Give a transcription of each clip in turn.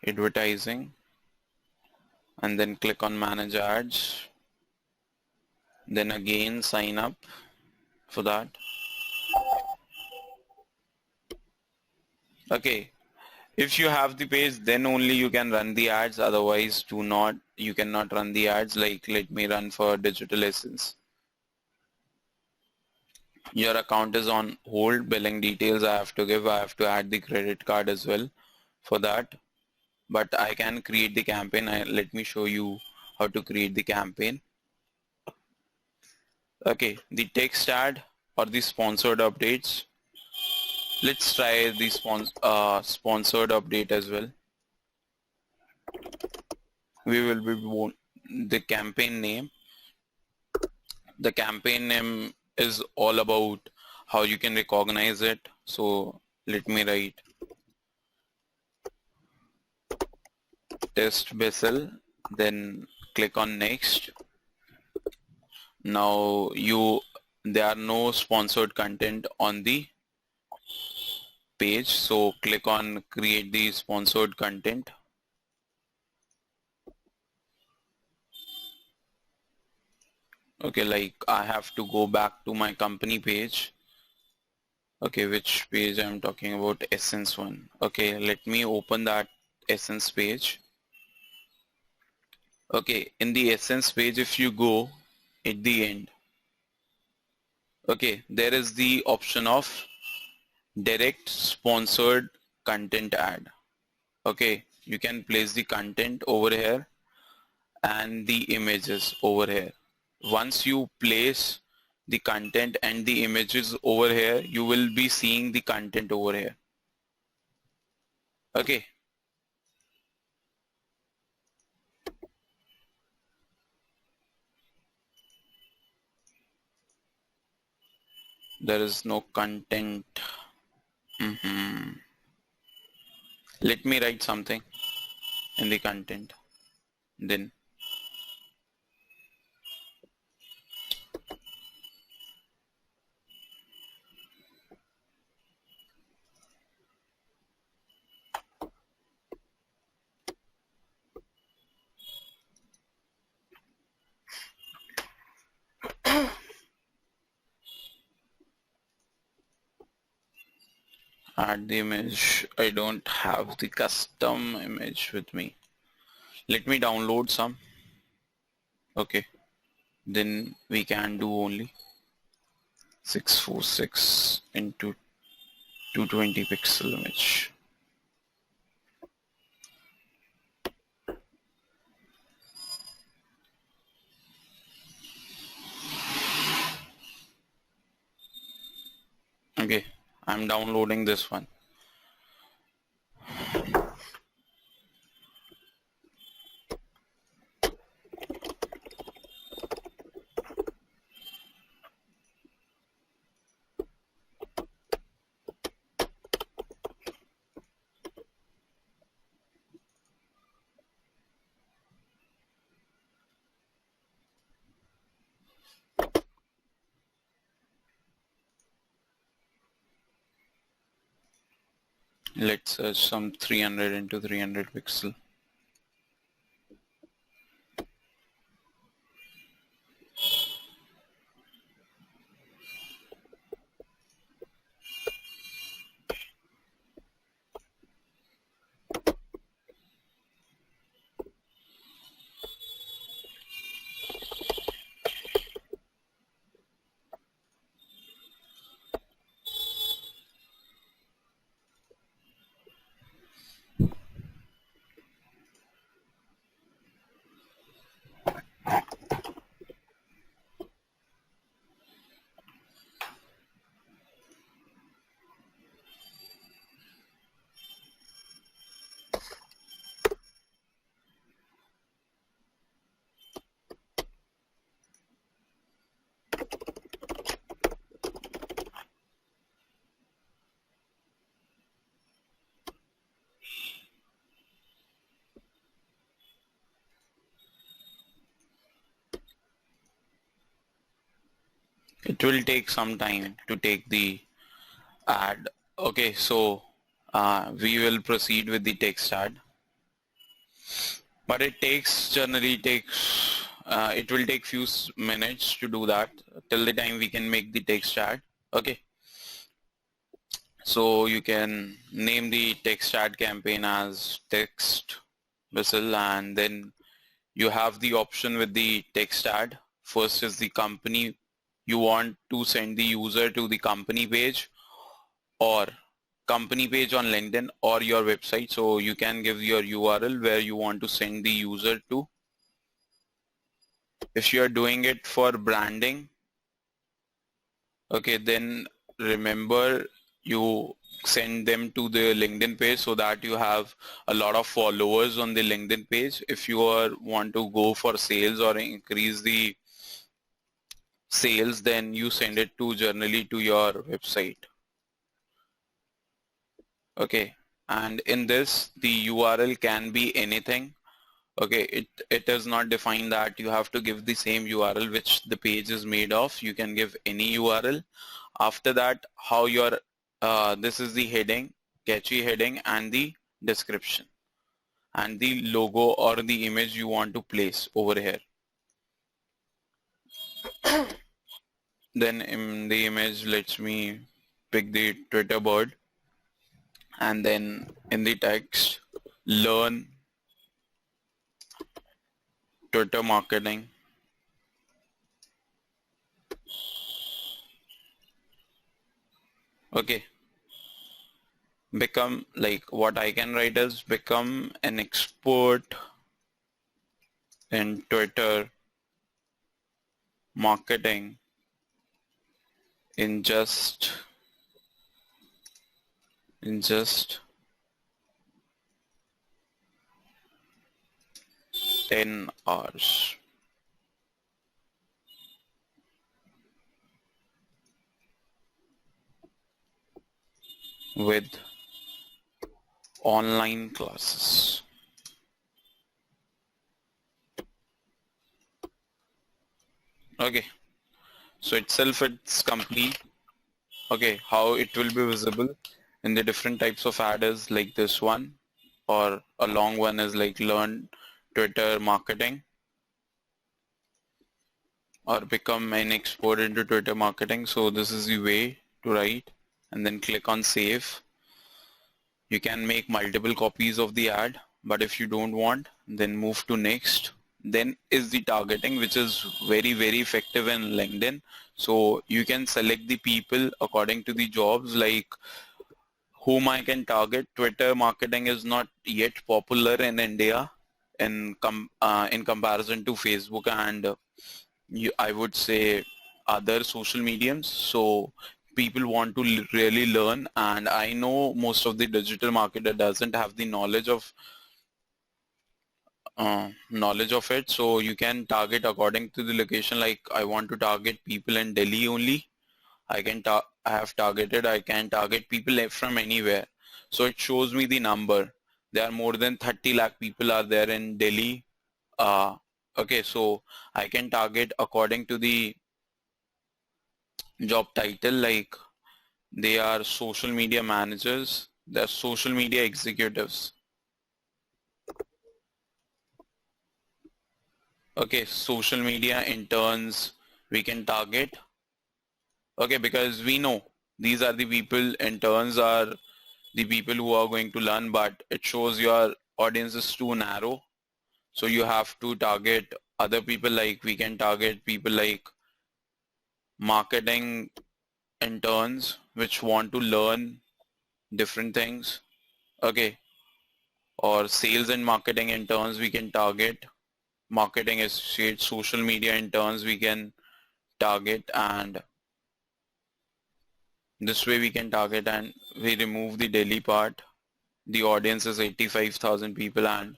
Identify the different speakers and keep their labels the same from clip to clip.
Speaker 1: advertising, and then click on manage ads. Then again sign up for that. Okay, if you have the page, then only you can run the ads. Otherwise, you cannot run the ads. Like, let me run for Digital Essence. Your account is on hold. Billing details I have to give. I have to add the credit card as well for that. But I can create the campaign. Let me show you how to create the campaign. Okay, the text ad or the sponsored updates. Let's try the sponsored update as well. We will be the campaign name. The campaign name is all about how you can recognize it. So let me write test Bessel, then click on next. Now there are no sponsored content on the page, so click on create the sponsored content. Okay, like I have to go back to my company page. Okay, which page I'm talking about? Essence one. Okay, let me open that Essence page. Okay, in the Essence page, if you go at the end, okay, there is the option of direct sponsored content ad. Okay, you can place the content over here and the images over here. Once you place the content and the images over here, you will be seeing the content over here. Okay. There is no content. Let me write something in the content. Then add the image. I don't have the custom image with me. Let me download some. Okay. Then we can do only 646 into 220 pixel image. Okay, I'm downloading this one. Let's search some 300 into 300 pixel. It will take some time to take the ad. Okay, so we will proceed with the text ad. but it takes generally takes it will take few minutes to do that till the time we can make the text ad. Okay, so you can name the text ad campaign as text whistle, and then you have the option with the text ad. First is the company. You want to send the user to the company page or company page on LinkedIn or your website. So you can give your URL where you want to send the user to. If you are doing it for branding, okay, then remember you send them to the LinkedIn page so that you have a lot of followers on the LinkedIn page. If you want to go for sales or increase the sales, then you send it to generally to your website. Okay, and in this the URL can be anything. Okay, it is not defined that you have to give the same URL which the page is made of. You can give any URL. After that, how your this is the heading, catchy heading, and the description and the logo or the image you want to place over here. Then in the image, let me pick the Twitter bird, and then in the text, learn Twitter marketing. Okay, become, like what I can write is become an expert in Twitter marketing in just 10 hours. With online classes. Okay, so itself it's complete. Okay, how it will be visible in the different types of ad is like this one, or a long one is like learn Twitter marketing or become an expert into Twitter marketing. So this is the way to write, and then click on save. You can make multiple copies of the ad, but if you don't want, then move to next. Then is the targeting, which is very, very effective in LinkedIn. So you can select the people according to the jobs, like whom I can target. Twitter marketing is not yet popular in India in comparison to Facebook and I would say other social mediums. So people want to really learn, and I know most of the digital marketer doesn't have the knowledge of it. So you can target according to the location. Like I want to target people in Delhi only. I have targeted. I can target people from anywhere. So it shows me the number. There are more than 30 lakh people are there in Delhi. Okay, so I can target according to the job title, like they are social media managers, they're social media executives. Okay, social media interns we can target. Okay, because we know these are the people, interns are the people who are going to learn, but it shows your audience is too narrow. So you have to target other people, like we can target people like marketing interns which want to learn different things. Okay, or sales and marketing interns we can target, marketing associates, social media interns we can target, and this way we can target, and we remove the Delhi part. The audience is 85,000 people and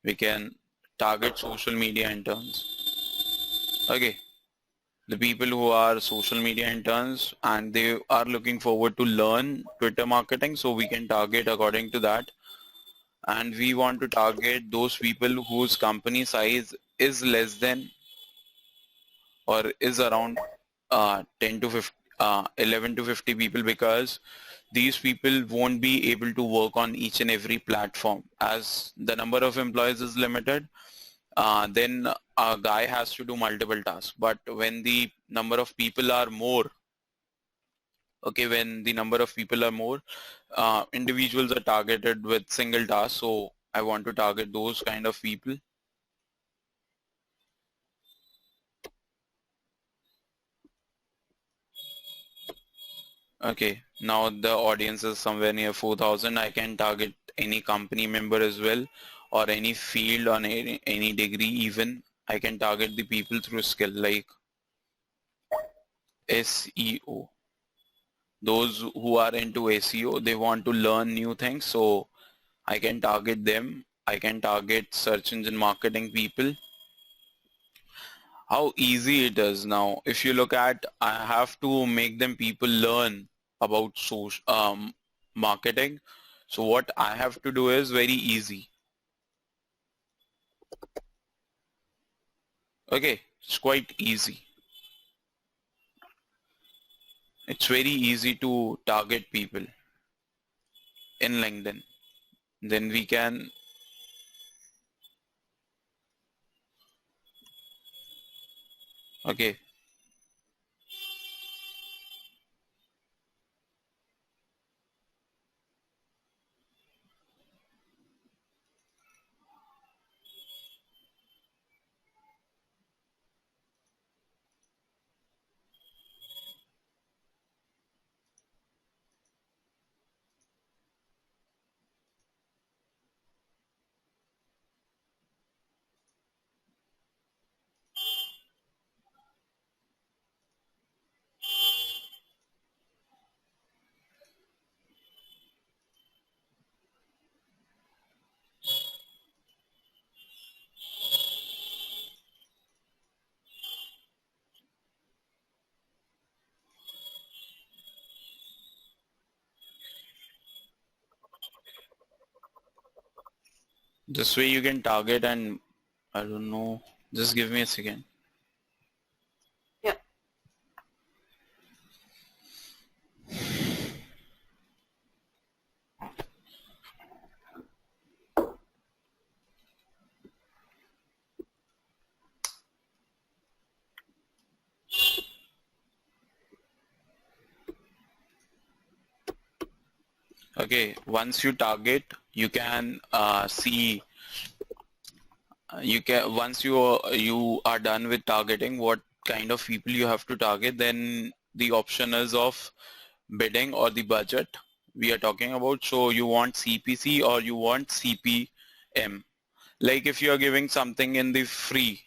Speaker 1: we can target social media interns. Okay, the people who are social media interns and they are looking forward to learn Twitter marketing, so we can target according to that. And we want to target those people whose company size is less than or is around 10 to 50, 11 to 50 people, because these people won't be able to work on each and every platform as the number of employees is limited. Then a guy has to do multiple tasks. But when the number of people are more, okay, when the number of people are more, individuals are targeted with single tasks. So I want to target those kind of people. Okay, now the audience is somewhere near 4,000. I can target any company member as well, or any field on any degree even. I can target the people through skill like SEO. Those who are into SEO, they want to learn new things, so I can target them. I can target search engine marketing people. How easy it is now. If you look at, I have to make them people learn about social marketing. So what I have to do is very easy. Okay, it's quite easy. It's very easy to target people in LinkedIn. Then we can, okay, this way you can target and I don't know, just give me a second.
Speaker 2: Yeah.
Speaker 1: Okay, once you target, you can see, you can, once you are done with targeting what kind of people you have to target, then the option is of bidding or the budget we are talking about. So you want CPC or you want CPM. Like if you are giving something in the free,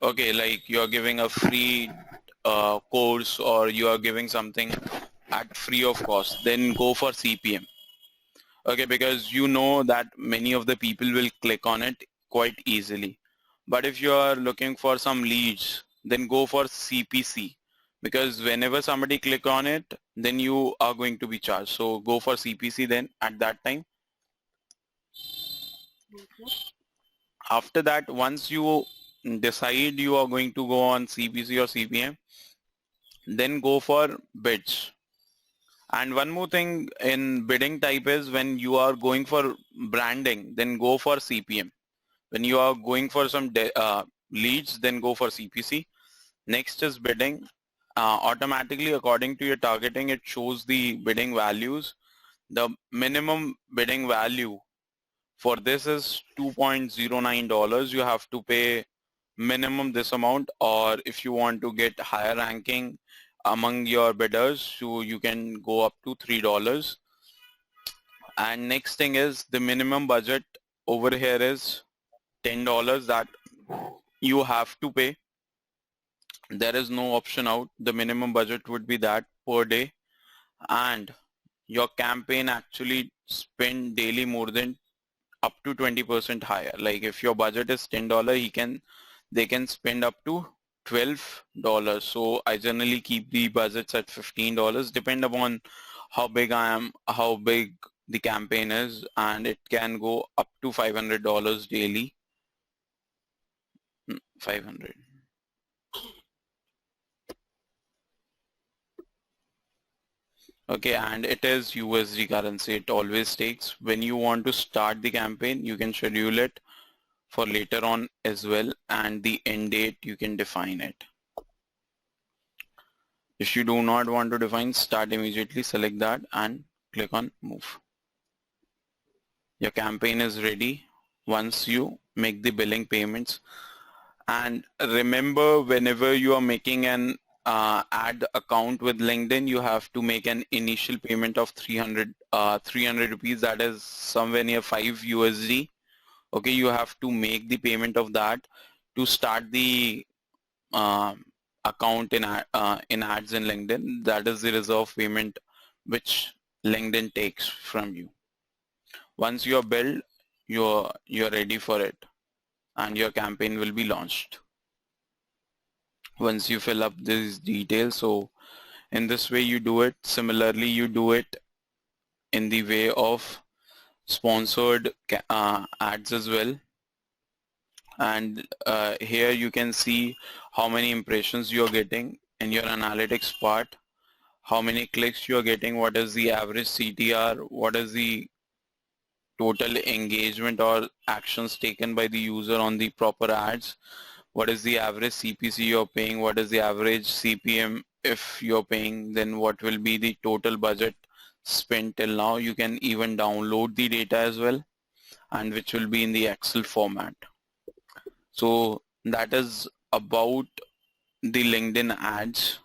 Speaker 1: okay, like you are giving a free course or you are giving something at free of cost, then go for CPM. Okay, because you know that many of the people will click on it quite easily. But if you are looking for some leads, then go for CPC, because whenever somebody click on it, then you are going to be charged. So go for CPC then at that time. After that, once you decide you are going to go on CPC or CPM, then go for bids. And one more thing in bidding type is when you are going for branding, then go for CPM. When you are going for some leads, then go for CPC. Next is bidding. Automatically, according to your targeting, it shows the bidding values. The minimum bidding value for this is $2.09. You have to pay minimum this amount, or if you want to get higher ranking among your bidders, so you can go up to $3. And next thing is the minimum budget over here is $10 that you have to pay. There is no option out. The minimum budget would be that per day, and your campaign actually spend daily more than up to 20% higher. Like if your budget is $10, they can spend up to $12. So I generally keep the budgets at $15, depend upon how big I am, how big the campaign is, and it can go up to $500 daily. 500. Okay, and it is USD currency. It always takes. When you want to start the campaign, you can schedule it for later on as well, and the end date you can define it. If you do not want to define start immediately, select that and click on move. Your campaign is ready once you make the billing payments. And remember, whenever you are making an ad account with LinkedIn, you have to make an initial payment of 300 rupees. That is somewhere near 5 USD. Okay, you have to make the payment of that to start the account in ads in LinkedIn. That is the reserve payment which LinkedIn takes from you. Once you are billed, you're ready for it, and your campaign will be launched. Once you fill up these details, so in this way you do it. Similarly, you do it in the way of sponsored ads as well. And here you can see how many impressions you're getting in your analytics part, how many clicks you're getting, what is the average CTR, what is the total engagement or actions taken by the user on the proper ads, what is the average CPC you're paying, what is the average CPM if you're paying, then what will be the total budget spent till now. You can even download the data as well, and which will be in the Excel format. So that is about the LinkedIn ads.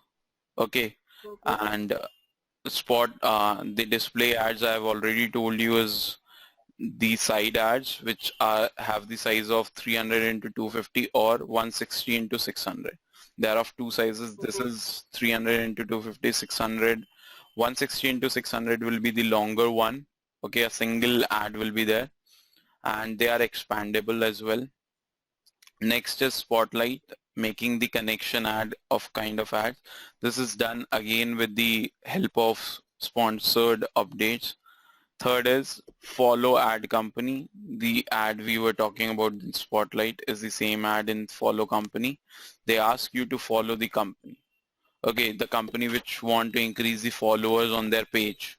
Speaker 1: Okay. And the display ads I've already told you is the side ads, which have the size of 300 into 250 or 160 into 600. They are of two sizes. This is 300 into 250, 600. 160 into 600 will be the longer one. Okay, a single ad will be there, and they are expandable as well. Next is Spotlight, making the connection ad of kind of ads. This is done again with the help of sponsored updates. Third is Follow Ad Company. The ad we were talking about in Spotlight is the same ad in Follow Company. They ask you to follow the company. Okay, the company which want to increase the followers on their page.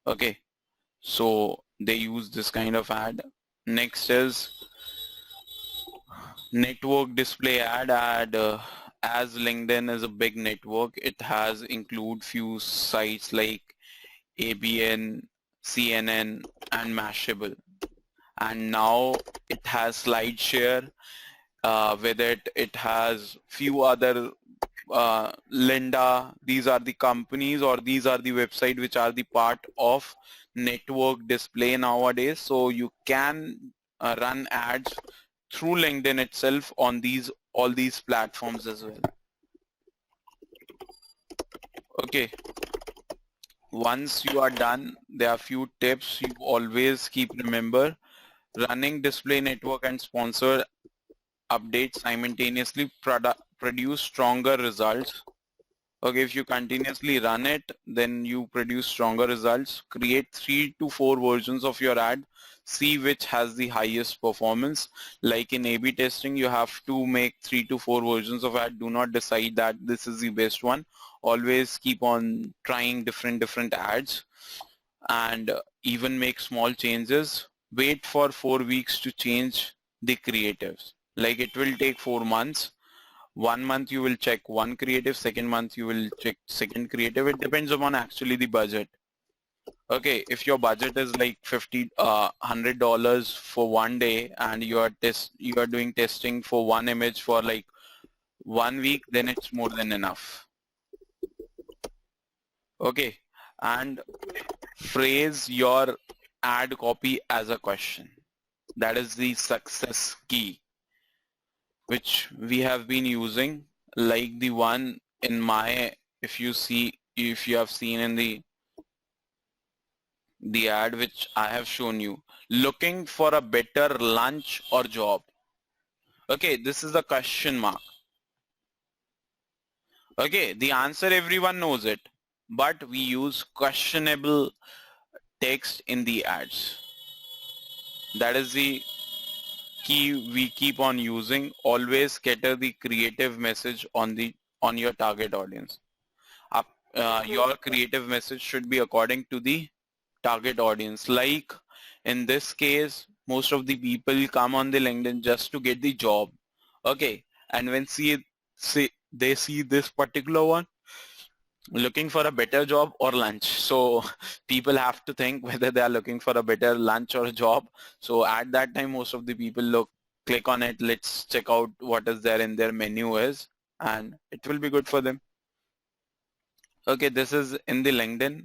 Speaker 1: Okay, so they use this kind of ad. Next is network display ad. As LinkedIn is a big network, it has include few sites like ABN, CNN, and Mashable. And now it has SlideShare. With it has few other Lynda. These are the companies, or these are the website which are the part of network display nowadays. So you can run ads through LinkedIn itself on all these platforms as well. Okay. Once you are done, there are few tips you always keep remember. Running display network and sponsored updates simultaneously produce stronger results. Okay, if you continuously run it, then you produce stronger results. Create 3 to 4 versions of your ad. See which has the highest performance. Like in A/B testing, you have to make 3 to 4 versions of ad. Do not decide that this is the best one. Always keep on trying different ads, and even make small changes. Wait for 4 weeks to change the creatives. Like it will take 4 months. 1 month you will check one creative, second month you will check second creative. It depends upon actually the budget. Okay, if your budget is like $100 for one day, and you are doing testing for one image for like 1 week, then it's more than enough. Okay, and phrase your ad copy as a question. That is the success key which we have been using, like the one in my, if you have seen in the ad which I have shown you, looking for a better lunch or job. Okay, this is the question mark. Okay, the answer everyone knows it, but we use questionable text in the ads. That is the key we keep on using. Always cater the creative message on your target audience. your creative message should be according to the target audience. Like in this case, most of the people come on the LinkedIn just to get the job. Okay. And when they see this particular one, looking for a better job or lunch. So people have to think whether they are looking for a better lunch or a job. So at that time, most of the people click on it. Let's check out what is there in their menu is, and it will be good for them. Okay, this is in the LinkedIn.